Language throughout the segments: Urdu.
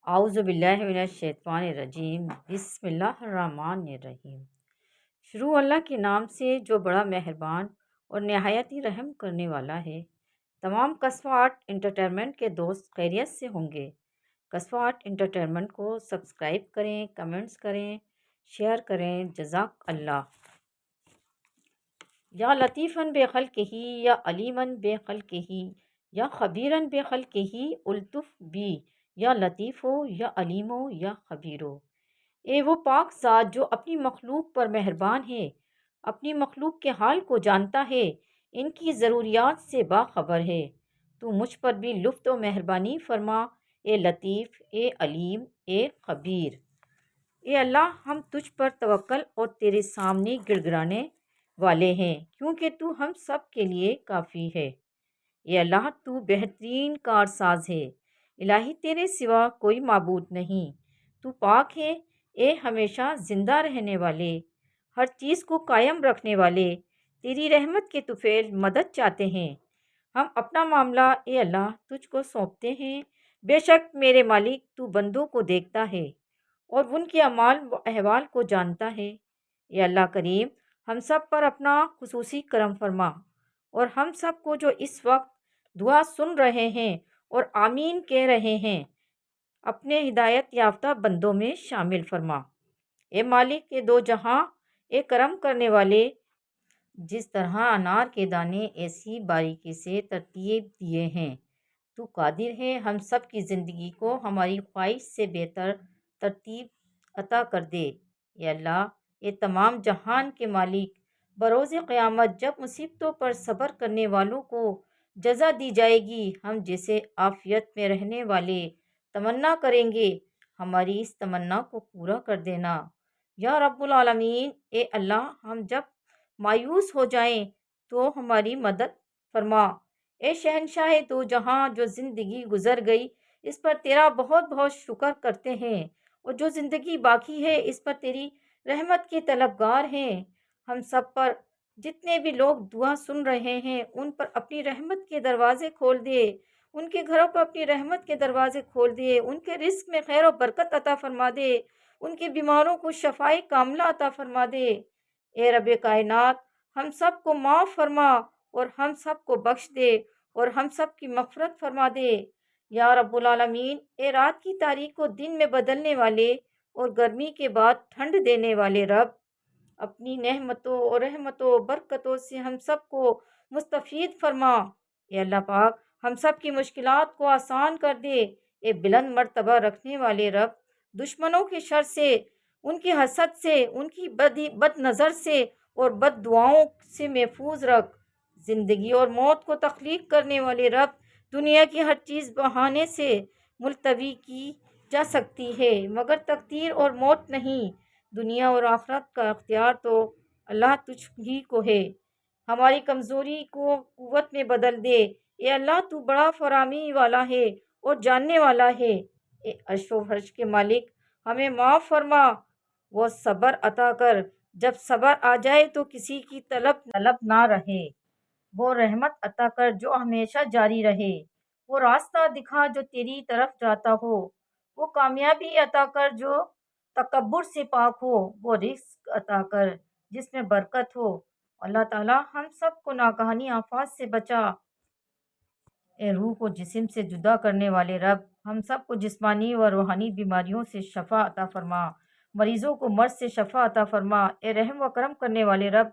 اعوذ باللہ من الشیطان الرجیم، بسم اللہ الرحمن الرحیم۔ شروع اللہ کے نام سے جو بڑا مہربان اور نہایت ہی رحم کرنے والا ہے۔ تمام قصوہ آرٹ انٹرٹینمنٹ کے دوست خیریت سے ہوں گے۔ قصوہ آرٹ انٹرٹینمنٹ کو سبسکرائب کریں، کمنٹس کریں، شیئر کریں، جزاک اللہ۔ یا لطیفاً بے خلقہ یا علیماً بے خلقہ یا خبیراً بے خلقہ الطف بی یا لطیف ہو یا علیم ہو یا خبیر ہو۔ اے وہ پاک ذات جو اپنی مخلوق پر مہربان ہے، اپنی مخلوق کے حال کو جانتا ہے، ان کی ضروریات سے باخبر ہے، تو مجھ پر بھی لطف و مہربانی فرما، اے لطیف، اے علیم، اے خبیر۔ اے اللہ، ہم تجھ پر توکل اور تیرے سامنے گڑ گڑانے والے ہیں، کیونکہ تو ہم سب کے لیے کافی ہے۔ اے اللہ، تو بہترین کارساز ہے، الہی تیرے سوا کوئی معبود نہیں۔ تو پاک ہے، اے ہمیشہ زندہ رہنے والے، ہر چیز کو قائم رکھنے والے، تیری رحمت کے طفیل مدد چاہتے ہیں۔ ہم اپنا معاملہ اے اللہ تجھ کو سونپتے ہیں، بے شک میرے مالک تو بندوں کو دیکھتا ہے اور ان کے اعمال و احوال کو جانتا ہے۔ اے اللہ کریم، ہم سب پر اپنا خصوصی کرم فرما اور ہم سب کو جو اس وقت دعا سن رہے ہیں اور آمین کہہ رہے ہیں، اپنے ہدایت یافتہ بندوں میں شامل فرما۔ اے مالک کے دو جہاں، اے کرم کرنے والے، جس طرح انار کے دانے ایسی باریکی سے ترتیب دیے ہیں، تو قادر ہے ہم سب کی زندگی کو ہماری خواہش سے بہتر ترتیب عطا کر دے۔ اے اللہ، اے تمام جہان کے مالک، بروز قیامت جب مصیبتوں پر صبر کرنے والوں کو جزا دی جائے گی، ہم جیسے عافیت میں رہنے والے تمنا کریں گے، ہماری اس تمنا کو پورا کر دینا یا رب العالمین۔ اے اللہ، ہم جب مایوس ہو جائیں تو ہماری مدد فرما۔ اے شہنشاہ دو جہاں، جو زندگی گزر گئی اس پر تیرا بہت بہت شکر کرتے ہیں، اور جو زندگی باقی ہے اس پر تیری رحمت کے طلبگار ہیں۔ ہم سب پر جتنے بھی لوگ دعا سن رہے ہیں ان پر اپنی رحمت کے دروازے کھول دے، ان کے گھروں پر اپنی رحمت کے دروازے کھول دے، ان کے رزق میں خیر و برکت عطا فرما دے، ان کے بیماروں کو شفائے کاملہ عطا فرما دے۔ اے رب کائنات، ہم سب کو معاف فرما اور ہم سب کو بخش دے اور ہم سب کی مغفرت فرما دے یا رب العالمین۔ اے رات کی تاریکی کو دن میں بدلنے والے اور گرمی کے بعد ٹھنڈ دینے والے رب، اپنی نعمتوں اور رحمتوں و برکتوں سے ہم سب کو مستفید فرما۔ اے اللہ پاک، ہم سب کی مشکلات کو آسان کر دے۔ اے بلند مرتبہ رکھنے والے رب، دشمنوں کے شر سے، ان کی حسد سے، ان کی بد نظر سے اور بد دعاؤں سے محفوظ رکھ۔ زندگی اور موت کو تخلیق کرنے والے رب، دنیا کی ہر چیز بہانے سے ملتوی کی جا سکتی ہے مگر تقدیر اور موت نہیں۔ دنیا اور آخرت کا اختیار تو اللہ تجھ ہی کو ہے۔ ہماری کمزوری کو قوت میں بدل دے۔ اے اللہ، تو بڑا فراہمی والا ہے اور جاننے والا ہے۔ اے عرش و فرش کے مالک، ہمیں معاف فرما، وہ صبر عطا کر، جب صبر آ جائے تو کسی کی طلب نہ رہے، وہ رحمت عطا کر جو ہمیشہ جاری رہے، وہ راستہ دکھا جو تیری طرف جاتا ہو، وہ کامیابی عطا کر جو تکبر سے پاک ہو، وہ رزق عطا کر جس میں برکت ہو۔ اللہ تعالی ہم سب کو ناگہانی آفات سے بچا۔ اے روح کو جسم سے جدا کرنے والے رب، ہم سب کو جسمانی و روحانی بیماریوں سے شفا عطا فرما، مریضوں کو مرض سے شفا عطا فرما۔ اے رحم و کرم کرنے والے رب،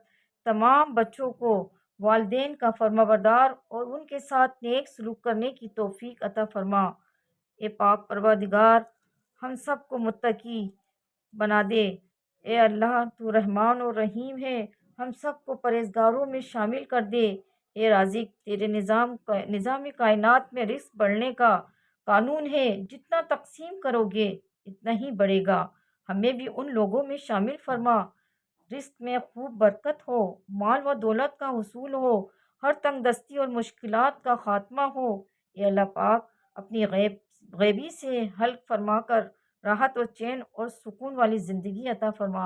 تمام بچوں کو والدین کا فرمانبردار اور ان کے ساتھ نیک سلوک کرنے کی توفیق عطا فرما۔ اے پاک پروردگار، ہم سب کو متقی بنا دے۔ اے اللہ، تو رحمان و رحیم ہے، ہم سب کو پرہیزگاروں میں شامل کر دے۔ اے رازق، تیرے نظام کائنات میں رزق بڑھنے کا قانون ہے، جتنا تقسیم کرو گے اتنا ہی بڑھے گا، ہمیں بھی ان لوگوں میں شامل فرما۔ رزق میں خوب برکت ہو، مال و دولت کا حصول ہو، ہر تنگ دستی اور مشکلات کا خاتمہ ہو۔ اے اللہ پاک، اپنی غیبی سے حل فرما کر راحت و چین اور سکون والی زندگی عطا فرما۔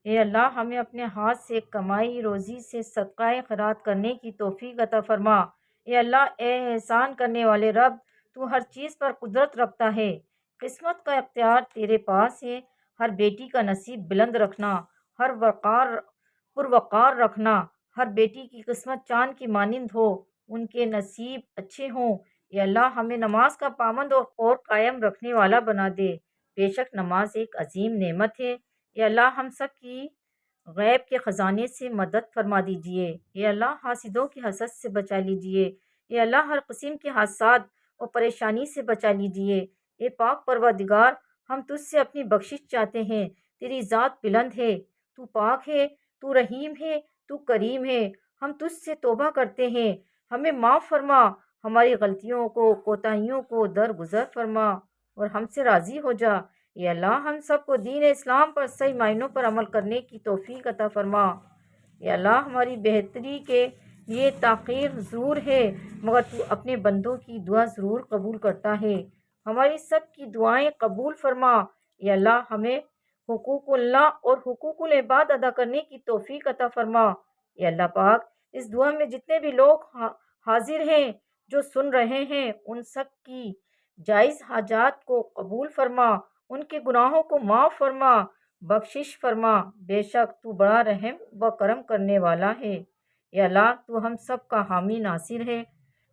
اے اللہ، ہمیں اپنے ہاتھ سے کمائی روزی سے صدقہ خیرات کرنے کی توفیق عطا فرما۔ اے اللہ، اے احسان کرنے والے رب، تو ہر چیز پر قدرت رکھتا ہے۔ قسمت کا اختیار تیرے پاس ہے۔ ہر بیٹی کا نصیب بلند رکھنا، ہر پروقار رکھنا۔ ہر بیٹی کی قسمت چاند کی مانند ہو، ان کے نصیب اچھے ہوں۔ یا اللہ ہمیں نماز کا پابند اور قائم رکھنے والا بنا دے۔ بے شک نماز ایک عظیم نعمت ہے۔ یا اللہ ہم سب کی غیب کے خزانے سے مدد فرما دیجئے۔ یا اللہ حاسدوں کی حسد سے بچا لیجئے۔ یا اللہ ہر قسم کے حادثات اور پریشانی سے بچا لیجئے۔ اے پاک پروردگار، ہم تجھ سے اپنی بخشش چاہتے ہیں۔ تیری ذات بلند ہے، تو پاک ہے، تو رحیم ہے، تو کریم ہے۔ ہم تجھ سے توبہ کرتے ہیں، ہمیں معاف فرما، ہماری غلطیوں کو، کوتاہیوں کو درگزر فرما اور ہم سے راضی ہو جا۔ یا اللہ ہم سب کو دین اسلام پر صحیح معنوں پر عمل کرنے کی توفیق عطا فرما۔ یا اللہ ہماری بہتری کے لیے تاخیر ضرور ہے، مگر تو اپنے بندوں کی دعا ضرور قبول کرتا ہے۔ ہماری سب کی دعائیں قبول فرما۔ یا اللہ ہمیں حقوق اللہ اور حقوق العباد ادا کرنے کی توفیق عطا فرما۔ یا اللہ پاک اس دعا میں جتنے بھی لوگ حاضر ہیں، جو سن رہے ہیں، ان سب کی جائز حاجات کو قبول فرما، ان کے گناہوں کو معاف فرما، بخشش فرما۔ بے شک تو بڑا رحم و کرم کرنے والا ہے۔ یا اللہ تو ہم سب کا حامی ناصر ہے۔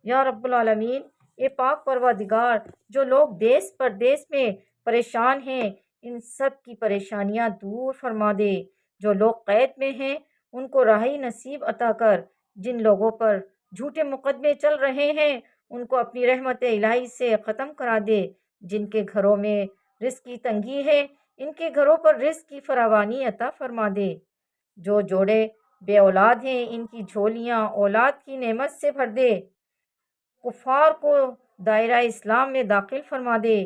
یا رب العالمین، اے پاک پروردگار، جو لوگ دیس پردیس میں پریشان ہیں، ان سب کی پریشانیاں دور فرما دے۔ جو لوگ قید میں ہیں، ان کو رہائی نصیب عطا کر۔ جن لوگوں پر جھوٹے مقدمے چل رہے ہیں، ان کو اپنی رحمت الہی سے ختم کرا دے۔ جن کے گھروں میں رزق کی تنگی ہے، ان کے گھروں پر رزق کی فراوانی عطا فرما دے۔ جو جوڑے بے اولاد ہیں، ان کی جھولیاں اولاد کی نعمت سے بھر دے۔ کفار کو دائرہ اسلام میں داخل فرما دے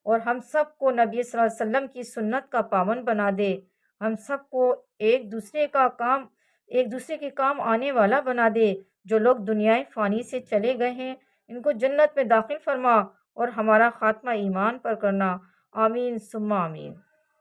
اور ہم سب کو نبی صلی اللہ علیہ وسلم کی سنت کا پابند بنا دے۔ ہم سب کو ایک دوسرے کے کام آنے والا بنا دے۔ جو لوگ دنیائے فانی سے چلے گئے ہیں، ان کو جنت میں داخل فرما اور ہمارا خاتمہ ایمان پر کرنا۔ آمین ثم آمین۔